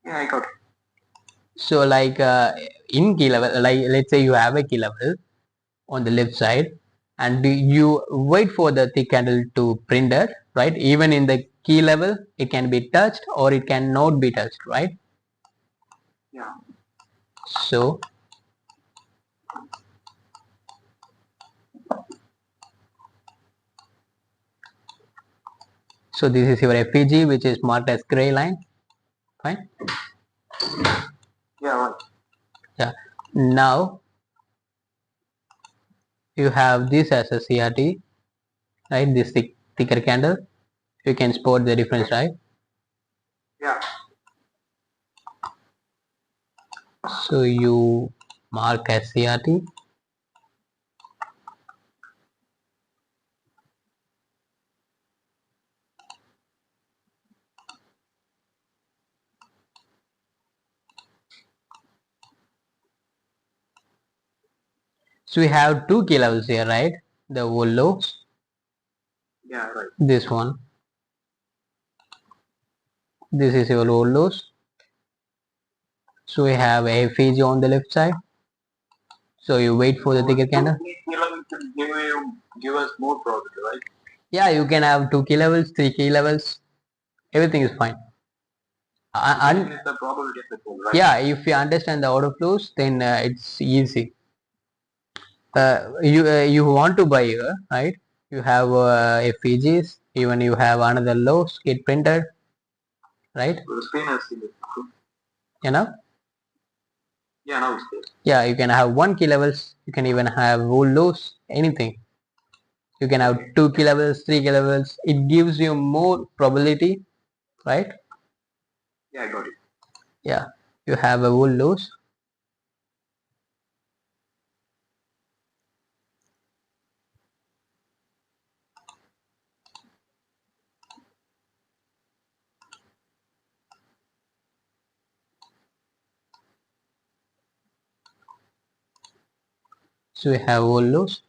Yeah, I got it. So like in key level, like let's say you have a key level on the left side, and you wait for the thick candle to print that, right? Even in the key level, it can be touched or it cannot be touched, right? Yeah. So this is your FPG, which is marked as gray line, fine? Yeah, right. Yeah. Now you have this as a CRT, right? This thicker candle. You can spot the difference, right? Yeah. So you mark as CRT. So we have two key levels here, right? The whole lows. Yeah, right. This one. This is your whole lows. So we have a FEG on the left side. So you wait for the thicker candle. Give us more profit, right? Yeah, you can have 2 key levels, 3 key levels. Everything is fine. Is the probability of the pool, right? Yeah, if you understand the order flows, then it's easy. You want to buy here, right? You have FEGs, even you have another lows get printed, right? So the screen has seen it. You know? Yeah, now it's there. Yeah, you can have 1 key levels. You can even have whole lows, anything. You can have 2 key levels, 3 key levels. It gives you more probability, right? Yeah, I got it. Yeah, you have a whole lows. So you have whole lows.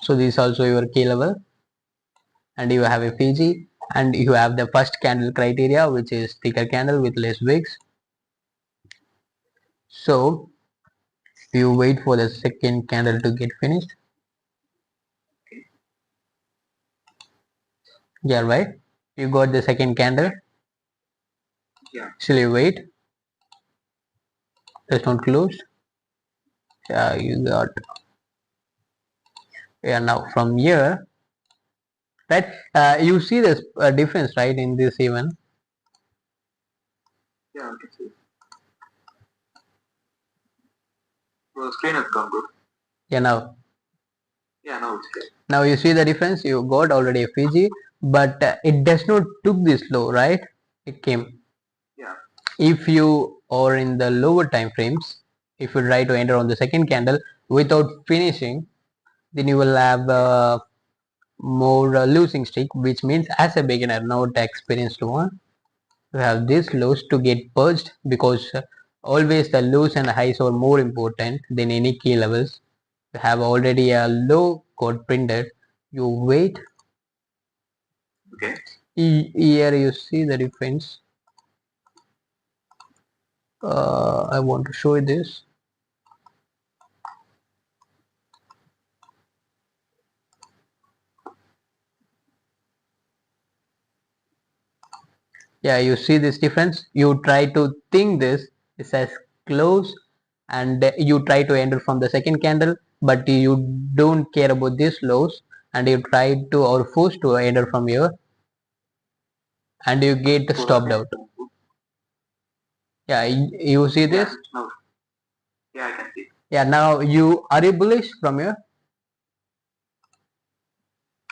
So this is also your key level, and you have a FEG, and you have the first candle criteria, which is thicker candle with less wicks. So you wait for the second candle to get finished. Yeah, right. You got the second candle. Yeah. Still you wait. It's not closed. Yeah, you got. Yeah, now from here, right? You see this difference, right? In this even. Yeah, I can see. So the screen has come good. Yeah, now. Yeah, now it's there. Now you see the difference. You got already a Fiji, but it does not took this low, right? It came. Yeah. If you are in the lower time frames, if you try to enter on the second candle without finishing, then you will have more losing streak, which means as a beginner, not experienced one, you have these lows to get purged, because always the lows and highs are more important than any key levels. You have already a low got printed, you wait. Okay. Here you see the difference. I want to show you this. Yeah, you see this difference. You try to think this is as close, and you try to enter from the second candle, but you don't care about these lows, and you try to or forced to enter from here, and you get stopped out. Yeah, you see this. Yeah, no. Yeah, I can see. Yeah, now you are you bullish from here.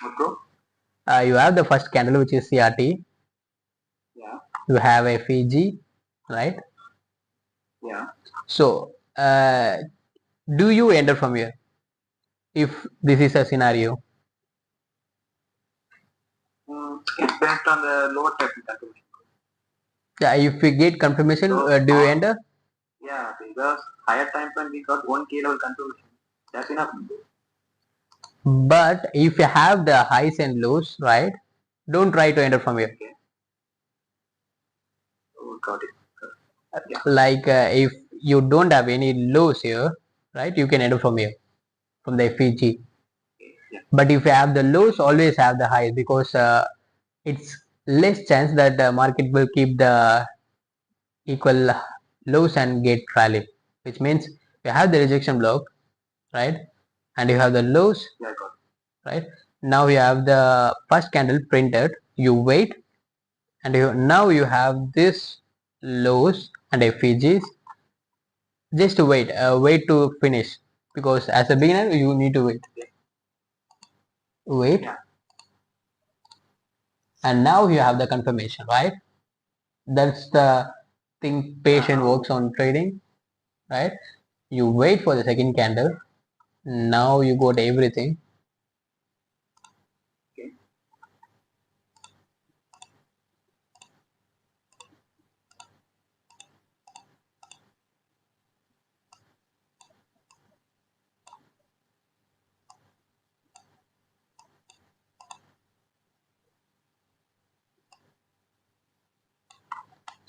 Okay. You have the first candle, which is CRT. Yeah. You have a FEG, right? Yeah. So do you enter from here if this is a scenario? It's based on the lower technical calculation. Yeah, if we get confirmation, So, do you enter? Yeah, because higher time frame we got 1 kilo confirmation. That's enough. But if you have the highs and lows, right, don't try to enter from here. Okay. Oh, got it. Yeah. Like if you don't have any lows here, right, you can enter from here, from the FEG. Yeah. But if you have the lows, always have the highs, because it's less chance that the market will keep the equal lows and get rally, which means you have the rejection block, right, and you have the lows. Yeah, got it. Right, now you have the first candle printed, you wait, and now you have this lows and FEGs. Just wait, wait to finish, because as a beginner you need to wait, and now you have the confirmation, right? That's the thing patient works on trading, right? You wait for the second candle. Now you got everything.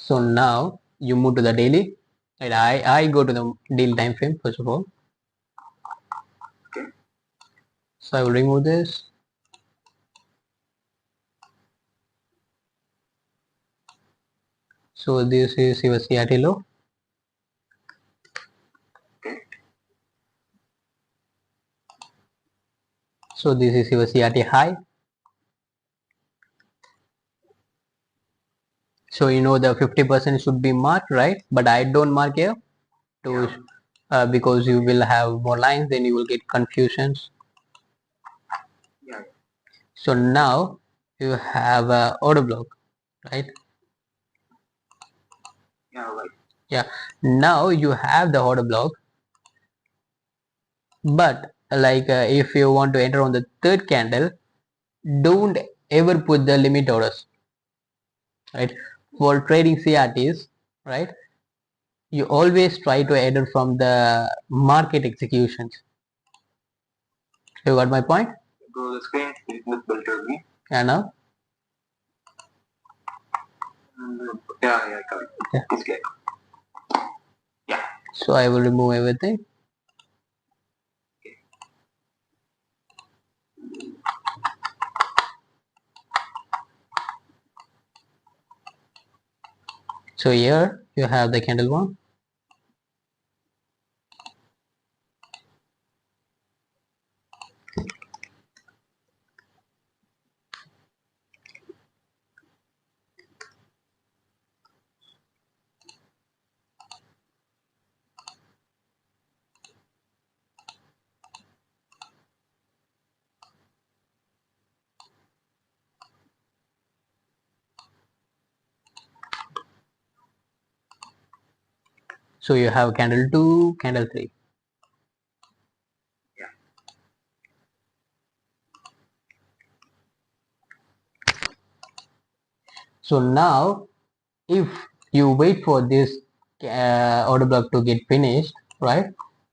So now you move to the daily, and I go to the daily time frame first of all. So I will remove this. So this is your CRT low. So this is your CRT high. So you know the 50% should be marked, right? But I don't mark here to because you will have more lines, then you will get confusions. So now you have a order block, right? Yeah. Now you have the order block, but like if you want to enter on the third candle, don't ever put the limit orders, right? For trading CRTs, right? You always try to enter from the market executions. You got my point? Bro, the screen is not better me. Yeah, now? Yeah, correct. Yeah. It's clear. Yeah. So I will remove everything. So here you have the candle one. So you have candle 2, candle 3. Yeah. So now if you wait for this order block to get finished, right,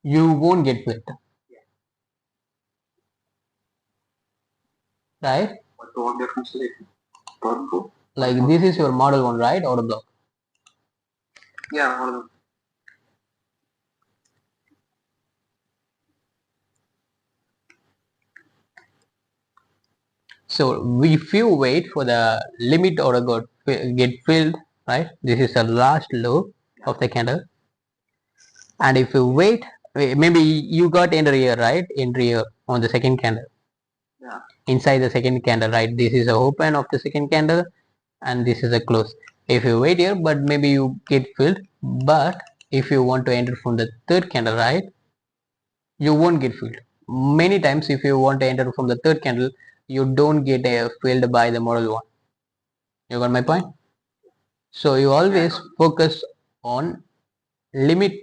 you won't get flipped. Right? What difference is it? Like this is your model one, right? Order block. Yeah, one of them. So if you wait for the limit order get filled, right? This is the last low of the candle. And if you wait, maybe you got entry here, right? Entry here on the second candle. Yeah. Inside the second candle, right? This is a open of the second candle, and this is a close. If you wait here, but maybe you get filled. But if you want to enter from the third candle, right, you won't get filled. Many times if you want to enter from the third candle, you don't get filled by the model one. You got my point? So you always focus on limit,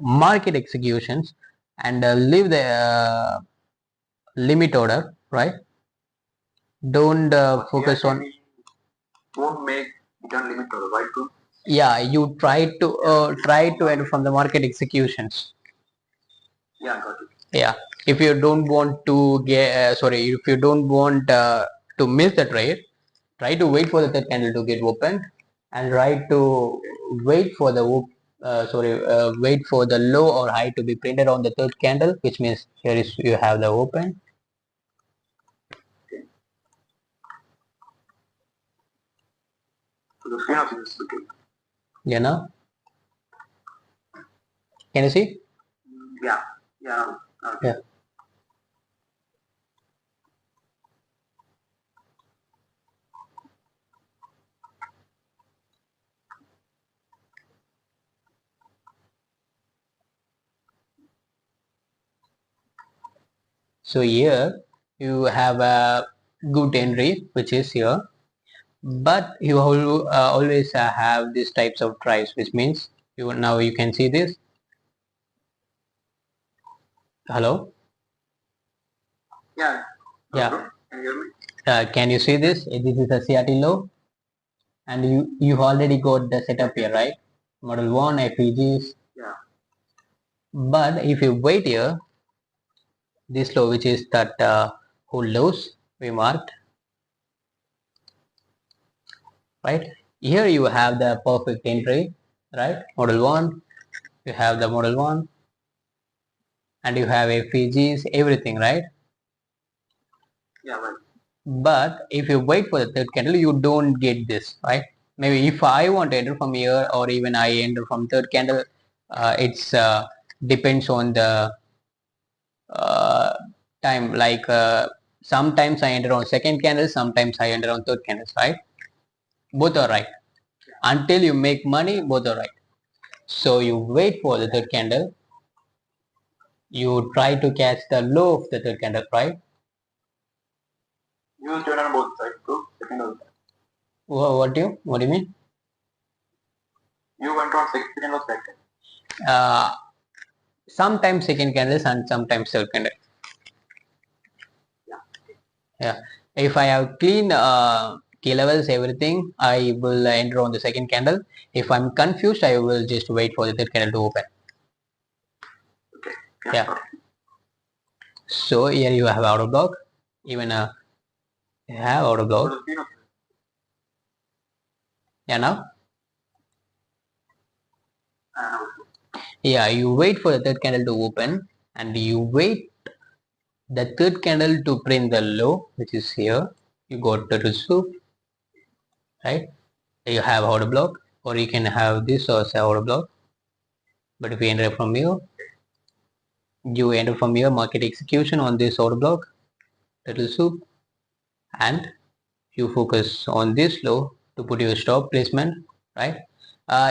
market executions, and leave the limit order, right? Don't focus on. Won't make it on limit order, right, bro? Yeah, you try to enter from the market executions. Yeah, got it. Yeah, if you don't want to get if you don't want to miss the trade, try to wait for the third candle to get opened, and try to wait for the wait for the low or high to be printed on the third candle, which means here is you have the open. So the screen of this is okay. You know, can you see? Yeah, yeah. Okay. Yeah. So here you have a good entry which is here, but you always have these types of tries, which means now you can see this. Hello? Yeah. Yeah. Bro, can you hear me? Can you see this? This is a CRT low, and you already got the setup here, right? Model 1, FEGs. Yeah. But if you wait here, this low, which is that whole lows we marked, right? Here you have the perfect entry, right? Model 1, you have the model 1, and you have FEGs, everything, right? Yeah, right. But if you wait for the third candle, you don't get this, right? Maybe if I want to enter from here, or even I enter from third candle, it's depends on the uh, time. Like sometimes I enter on second candle, sometimes I enter on third candles, right? Both are right. Until you make money, both are right. So you wait for the third candle. You try to catch the low of the third candle, right? You turn on both sides, bro. Second also. What do you mean? You went on second or second. Uh, Sometimes second candles and sometimes third candle. Yeah. Yeah. If I have clean key levels, everything, I will enter on the second candle. If I'm confused, I will just wait for the third candle to open. Okay. Yeah. Okay. So here you have auto block. Even you have auto block. Yeah, now. Yeah, you wait for the third candle to open, and you wait the third candle to print the low, which is here. You got the soup, right? You have auto block, or you can have this as auto block. But if you enter from here, you enter from here market execution on this order block, turtle soup, and you focus on this low to put your stop placement, right?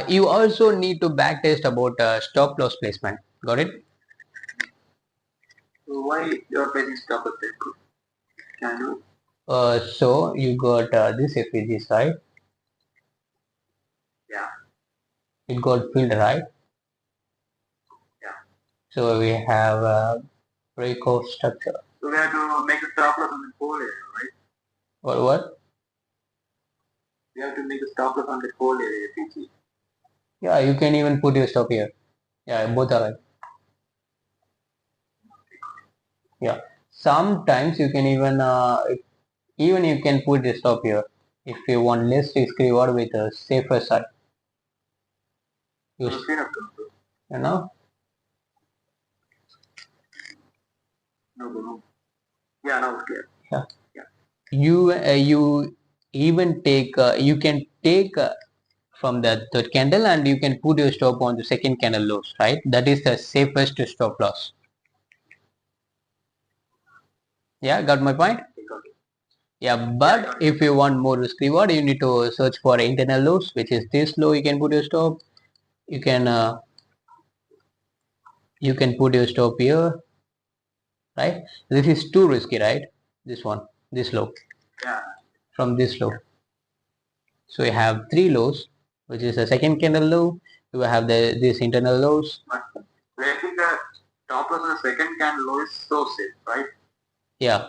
You also need to backtest about stop loss placement. Got it? So why you're placing stop at that? Can you? So you got this FPG side. Yeah. It got filled, right? Yeah. So we have a breakout structure. So we have to make a stop loss on the whole area, right? What? We have to make a stop loss on the whole area, PG. Yeah, you can even put your stop here. Yeah, both are right. Yeah. Sometimes you can even you can put the stop here if you want less risk reward with a safer side. You know. No. Yeah, now it's clear. Yeah. Yeah. You even take you can take from the third candle, and you can put your stop on the second candle lows, right? That is the safest stop loss. Yeah, got my point? Yeah, but if you want more risk reward, you need to search for internal lows, which is this low. You can put your stop. You can put your stop here, right? This is too risky, right? This one, this low. Yeah. From this low. So you have three lows, which is a second candle low. You have this internal lows. But breaking the top loss on the second candle low is so safe, right? Yeah,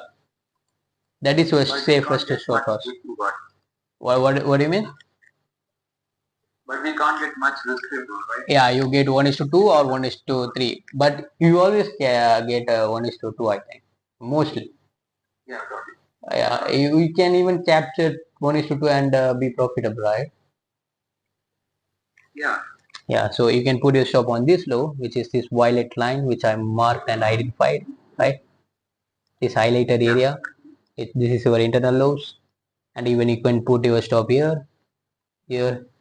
that is your But safest stop loss. What do you mean? But we can't get much risk reward, right? Yeah, you get 1:2 or 1:3, but you always get 1:2, I think, mostly. Yeah, got it. Yeah, you can even capture 1:2 and be profitable, right? Yeah. Yeah, so you can put your stop on this low, which is this violet line, which I marked and identified, right? This highlighted area, this is your internal lows, and even you can put your stop here,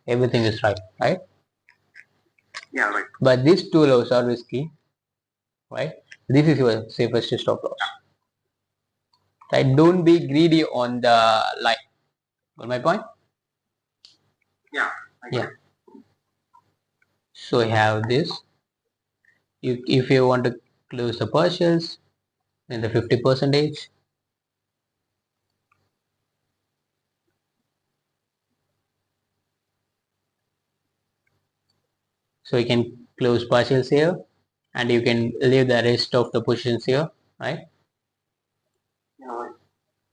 everything is right? Yeah, right. But these two lows are risky, right? This is your safest stop loss, right? Don't be greedy on the line. Got my point? Yeah. Yeah. So you have this. If you want to close the partials, in the 50%. So you can close partials here and you can leave the rest of the positions here, right?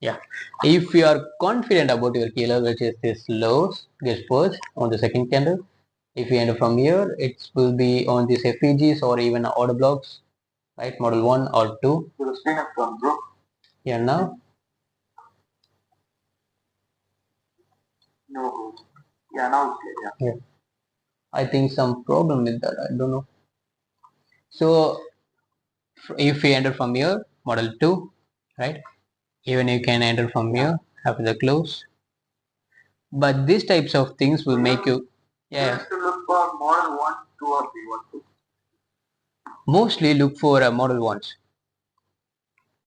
Yeah. If you are confident about your killer, which is this lows gets first on the second candle. If you enter from here, it will be on these FEGs or even order blocks, right? Model 1 or 2. So the screen has come, bro. Here now. No, bro. Yeah, now it's clear. Yeah. Yeah. I think some problem with that. I don't know. So if we enter from here, model 2, right? Even you can enter from here after the close. But these types of things will make you, You have to look for model 1, 2 or 3. What? mostly look for model 1s.